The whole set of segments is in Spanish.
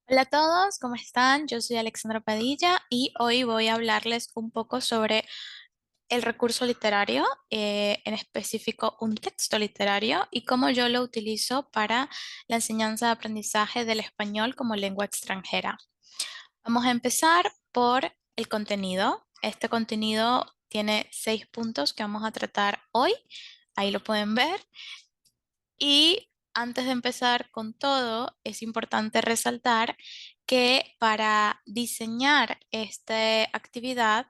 Hola a todos, ¿cómo están? Yo soy Alexandra Padilla y hoy voy a hablarles un poco sobre el recurso literario, en específico un texto literario y cómo yo lo utilizo para la enseñanza de aprendizaje del español como lengua extranjera. Vamos a empezar por el contenido. Este contenido tiene 6 puntos que vamos a tratar hoy. Ahí lo pueden ver. Y antes de empezar con todo, es importante resaltar que para diseñar esta actividad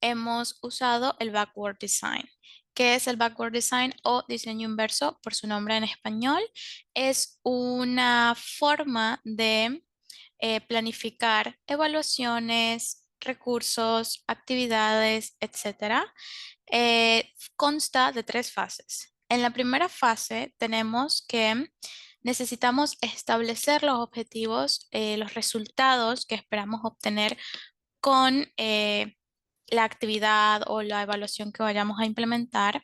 hemos usado el backward design. ¿Qué es el backward design o diseño inverso por su nombre en español? Es una forma de planificar evaluaciones, recursos, actividades, etcétera. Consta de 3 fases. En la primera fase tenemos que necesitamos establecer los objetivos, los resultados que esperamos obtener con la actividad o la evaluación que vayamos a implementar.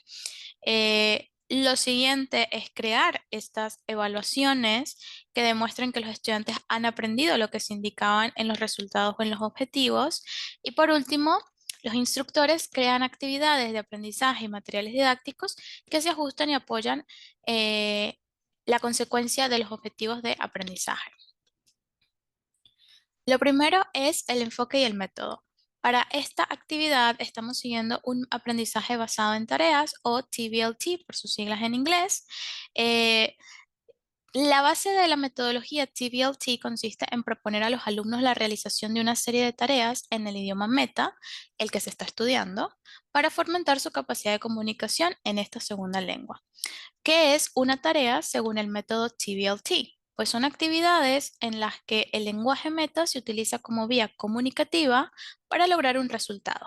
Lo siguiente es crear estas evaluaciones que demuestren que los estudiantes han aprendido lo que se indicaban en los resultados o en los objetivos. Y por último, los instructores crean actividades de aprendizaje y materiales didácticos que se ajustan y apoyan la consecuencia de los objetivos de aprendizaje. Lo primero es el enfoque y el método. Para esta actividad estamos siguiendo un aprendizaje basado en tareas o TBLT por sus siglas en inglés. Eh, la base de la metodología TBLT consiste en proponer a los alumnos la realización de una serie de tareas en el idioma meta, el que se está estudiando, para fomentar su capacidad de comunicación en esta segunda lengua. ¿Qué es una tarea según el método TBLT? Pues son actividades en las que el lenguaje meta se utiliza como vía comunicativa para lograr un resultado.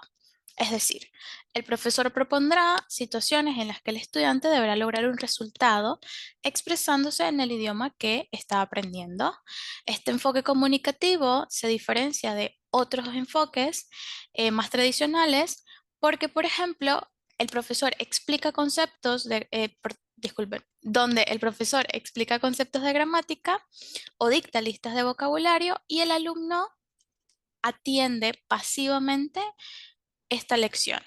Es decir, el profesor propondrá situaciones en las que el estudiante deberá lograr un resultado expresándose en el idioma que está aprendiendo. Este enfoque comunicativo se diferencia de otros enfoques más tradicionales porque, por ejemplo, el profesor explica conceptos disculpen, donde el profesor explica conceptos de gramática o dicta listas de vocabulario y el alumno atiende pasivamente esta lección.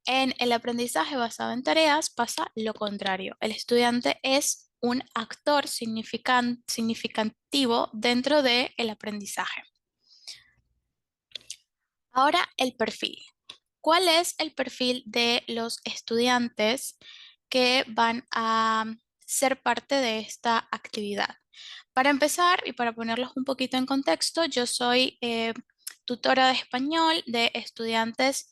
En el aprendizaje basado en tareas pasa lo contrario. El estudiante es un actor significativo dentro del aprendizaje. Ahora el perfil. ¿Cuál es el perfil de los estudiantes que van a ser parte de esta actividad? Para empezar y para ponerlos un poquito en contexto, yo soy tutora de español de estudiantes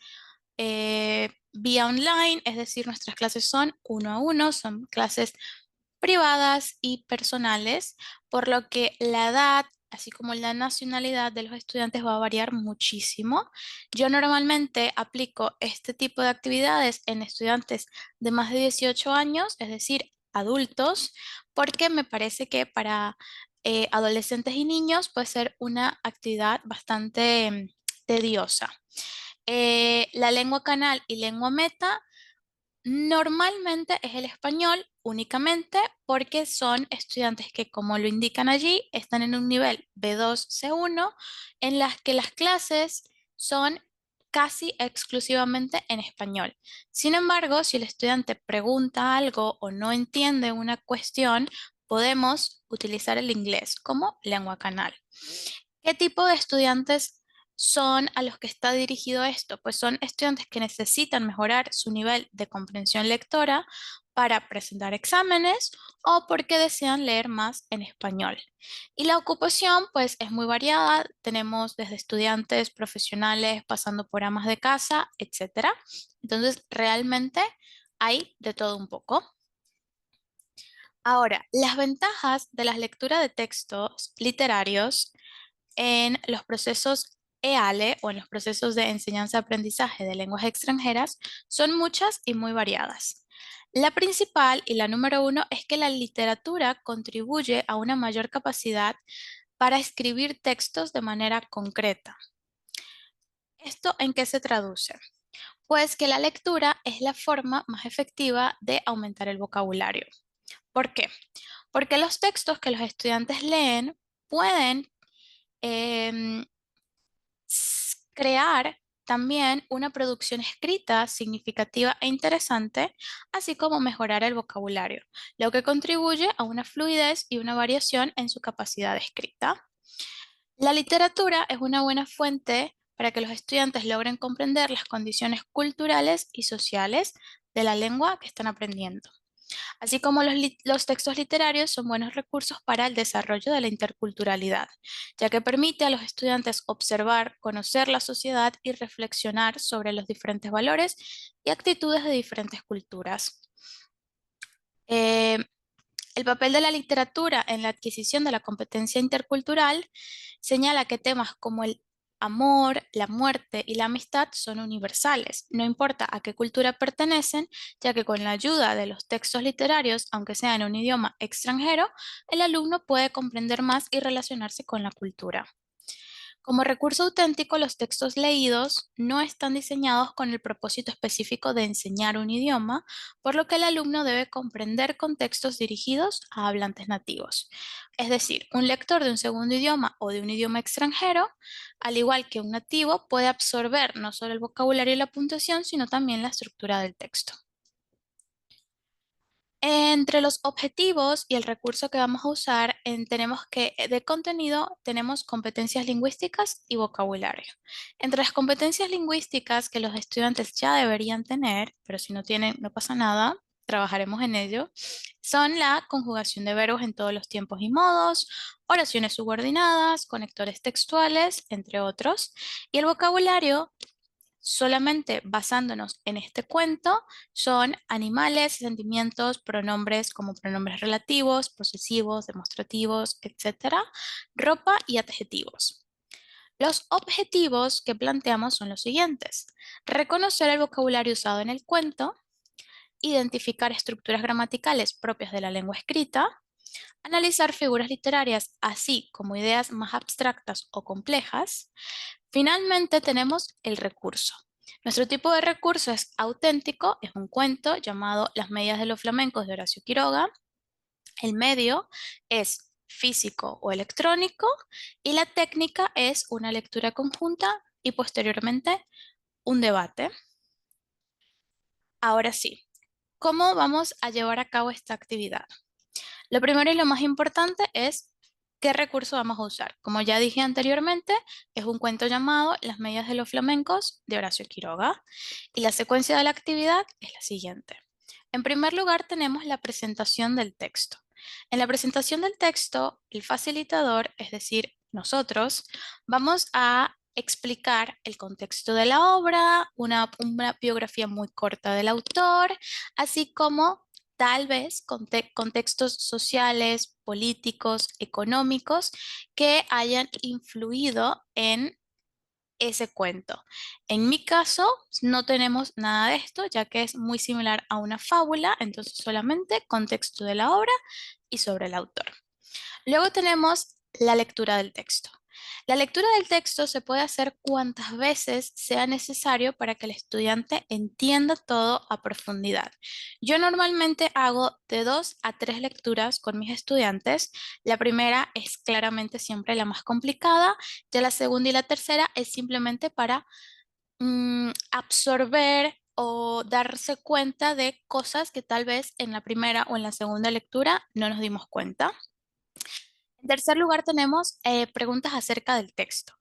vía online, es decir, nuestras clases son 1 a 1, son clases privadas y personales, por lo que la edad, así como la nacionalidad de los estudiantes va a variar muchísimo. Yo normalmente aplico este tipo de actividades en estudiantes de más de 18 años, es decir, adultos, porque me parece que para adolescentes y niños puede ser una actividad bastante tediosa. La lengua canal y lengua meta normalmente es el español únicamente porque son estudiantes que, como lo indican allí, están en un nivel B2, C1, en las que las clases son casi exclusivamente en español. Sin embargo, si el estudiante pregunta algo o no entiende una cuestión, podemos utilizar el inglés como lengua canal. ¿Qué tipo de estudiantes son a los que está dirigido esto? Pues son estudiantes que necesitan mejorar su nivel de comprensión lectora para presentar exámenes o porque desean leer más en español. Y la ocupación pues es muy variada. Tenemos desde estudiantes profesionales pasando por amas de casa, etcétera. Entonces realmente hay de todo un poco. Ahora, las ventajas de la lectura de textos literarios en los procesos EALE o en los procesos de enseñanza-aprendizaje de lenguas extranjeras son muchas y muy variadas. La principal y la número uno es que la literatura contribuye a una mayor capacidad para escribir textos de manera concreta. ¿Esto en qué se traduce? Pues que la lectura es la forma más efectiva de aumentar el vocabulario. ¿Por qué? Porque los textos que los estudiantes leen pueden Em, Crear también una producción escrita significativa e interesante, así como mejorar el vocabulario, lo que contribuye a una fluidez y una variación en su capacidad de escrita. La literatura es una buena fuente para que los estudiantes logren comprender las condiciones culturales y sociales de la lengua que están aprendiendo. Así como los textos literarios son buenos recursos para el desarrollo de la interculturalidad, ya que permite a los estudiantes observar, conocer la sociedad y reflexionar sobre los diferentes valores y actitudes de diferentes culturas. Eh, el papel de la literatura en la adquisición de la competencia intercultural señala que temas como el amor, la muerte y la amistad son universales, no importa a qué cultura pertenecen, ya que con la ayuda de los textos literarios, aunque sea en un idioma extranjero, el alumno puede comprender más y relacionarse con la cultura. Como recurso auténtico, los textos leídos no están diseñados con el propósito específico de enseñar un idioma, por lo que el alumno debe comprender contextos dirigidos a hablantes nativos. Es decir, un lector de un segundo idioma o de un idioma extranjero, al igual que un nativo, puede absorber no solo el vocabulario y la puntuación, sino también la estructura del texto. Entre los objetivos y el recurso que vamos a usar, tenemos que de contenido tenemos competencias lingüísticas y vocabulario. Entre las competencias lingüísticas que los estudiantes ya deberían tener, pero si no tienen, no pasa nada, trabajaremos en ello, son la conjugación de verbos en todos los tiempos y modos, oraciones subordinadas, conectores textuales, entre otros. Y el vocabulario, solamente basándonos en este cuento, son animales, sentimientos, pronombres como pronombres relativos, posesivos, demostrativos, etcétera, ropa y adjetivos. Los objetivos que planteamos son los siguientes: reconocer el vocabulario usado en el cuento, identificar estructuras gramaticales propias de la lengua escrita, analizar figuras literarias así como ideas más abstractas o complejas. Finalmente tenemos el recurso. Nuestro tipo de recurso es auténtico, es un cuento llamado Las medias de los flamencos de Horacio Quiroga. El medio es físico o electrónico y la técnica es una lectura conjunta y posteriormente un debate. Ahora sí, ¿cómo vamos a llevar a cabo esta actividad? Lo primero y lo más importante es qué recurso vamos a usar. Como ya dije anteriormente, es un cuento llamado Las medias de los flamencos de Horacio Quiroga. Y la secuencia de la actividad es la siguiente. En primer lugar, tenemos la presentación del texto. En la presentación del texto, el facilitador, es decir, nosotros, vamos a explicar el contexto de la obra, una biografía muy corta del autor, así como tal vez contextos sociales, políticos, económicos que hayan influido en ese cuento. En mi caso, no tenemos nada de esto, ya que es muy similar a una fábula, entonces solamente contexto de la obra y sobre el autor. Luego tenemos la lectura del texto. La lectura del texto se puede hacer cuantas veces sea necesario para que el estudiante entienda todo a profundidad. Yo normalmente hago de 2 a 3 lecturas con mis estudiantes. La primera es claramente siempre la más complicada, ya la segunda y la tercera es simplemente para absorber o darse cuenta de cosas que tal vez en la primera o en la segunda lectura no nos dimos cuenta. En tercer lugar, tenemos preguntas acerca del texto.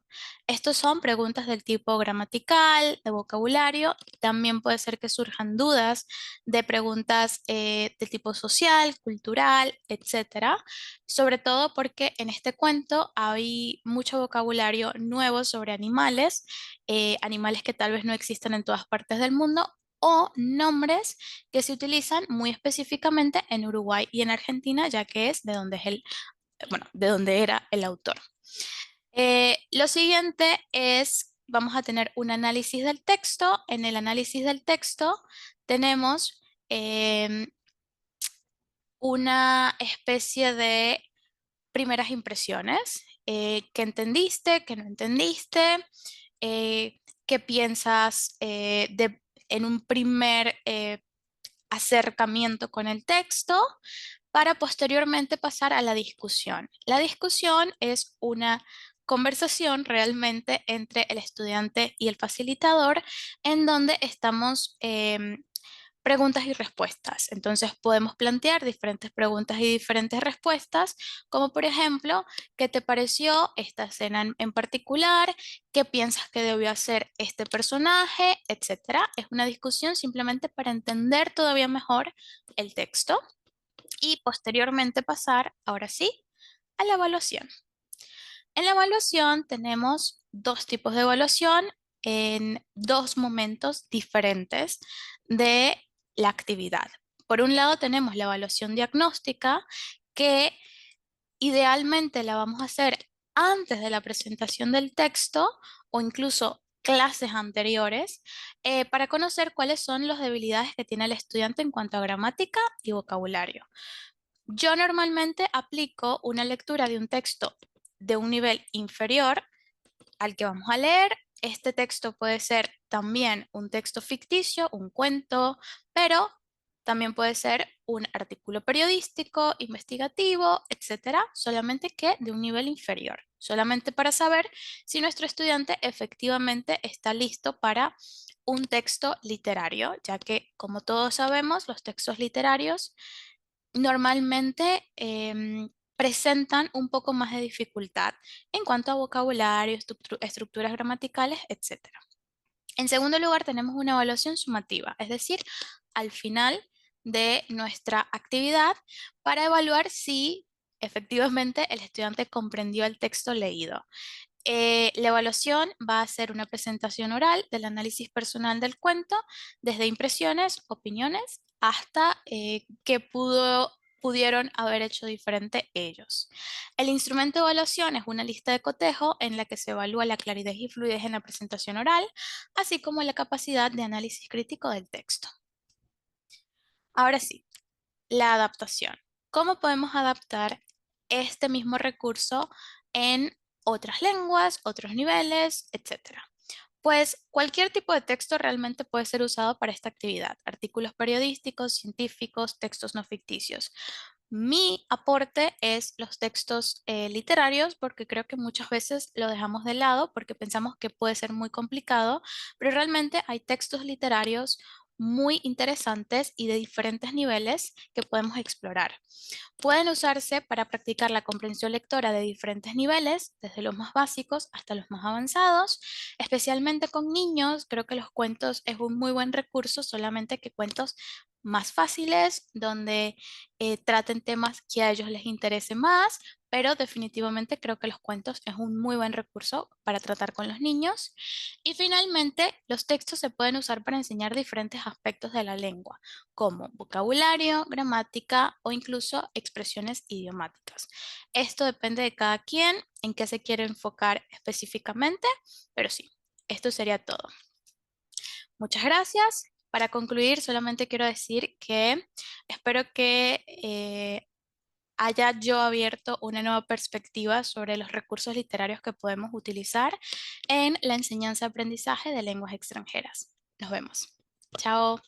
Estos son preguntas del tipo gramatical, de vocabulario. También puede ser que surjan dudas de preguntas de tipo social, cultural, etcétera. Sobre todo porque en este cuento hay mucho vocabulario nuevo sobre animales, animales que tal vez no existen en todas partes del mundo, o nombres que se utilizan muy específicamente en Uruguay y en Argentina, ya que es de donde es de donde era el autor. Lo siguiente es, vamos a tener un análisis del texto. En el análisis del texto tenemos una especie de primeras impresiones. ¿Qué entendiste? ¿Qué no entendiste? ¿Qué piensas en un primer acercamiento con el texto? Para posteriormente pasar a la discusión. La discusión es una conversación realmente entre el estudiante y el facilitador, en donde estamos preguntas y respuestas. Entonces podemos plantear diferentes preguntas y diferentes respuestas, como por ejemplo, ¿qué te pareció esta escena en particular? ¿Qué piensas que debió hacer este personaje? Etcétera. Es una discusión simplemente para entender todavía mejor el texto y posteriormente pasar, ahora sí, a la evaluación. En la evaluación tenemos dos tipos de evaluación en dos momentos diferentes de la actividad. Por un lado tenemos la evaluación diagnóstica, que idealmente la vamos a hacer antes de la presentación del texto o incluso clases anteriores, para conocer cuáles son las debilidades que tiene el estudiante en cuanto a gramática y vocabulario. Yo normalmente aplico una lectura de un texto de un nivel inferior al que vamos a leer. Este texto puede ser también un texto ficticio, un cuento, pero también puede ser un artículo periodístico, investigativo, etcétera, solamente que de un nivel inferior, solamente para saber si nuestro estudiante efectivamente está listo para un texto literario, ya que, como todos sabemos, los textos literarios normalmente presentan un poco más de dificultad en cuanto a vocabulario, estructuras gramaticales, etcétera. En segundo lugar, tenemos una evaluación sumativa, es decir, al final de nuestra actividad para evaluar si efectivamente el estudiante comprendió el texto leído. La evaluación va a ser una presentación oral del análisis personal del cuento, desde impresiones, opiniones, hasta qué pudieron haber hecho diferente ellos. El instrumento de evaluación es una lista de cotejo en la que se evalúa la claridad y fluidez en la presentación oral, así como la capacidad de análisis crítico del texto. Ahora sí, la adaptación. ¿Cómo podemos adaptar este mismo recurso en otras lenguas, otros niveles, etcétera? Pues cualquier tipo de texto realmente puede ser usado para esta actividad. Artículos periodísticos, científicos, textos no ficticios. Mi aporte es los textos literarios, porque creo que muchas veces lo dejamos de lado porque pensamos que puede ser muy complicado, pero realmente hay textos literarios muy interesantes y de diferentes niveles que podemos explorar. Pueden usarse para practicar la comprensión lectora de diferentes niveles, desde los más básicos hasta los más avanzados, especialmente con niños. Creo que los cuentos es un muy buen recurso, solamente que cuentos más fáciles, donde traten temas que a ellos les interese más, pero definitivamente creo que los cuentos es un muy buen recurso para tratar con los niños. Y finalmente, los textos se pueden usar para enseñar diferentes aspectos de la lengua, como vocabulario, gramática o incluso expresiones idiomáticas. Esto depende de cada quien, en qué se quiere enfocar específicamente, pero sí, esto sería todo. Muchas gracias. Para concluir, solamente quiero decir que espero que haya yo abierto una nueva perspectiva sobre los recursos literarios que podemos utilizar en la enseñanza-aprendizaje de lenguas extranjeras. Nos vemos. Chao.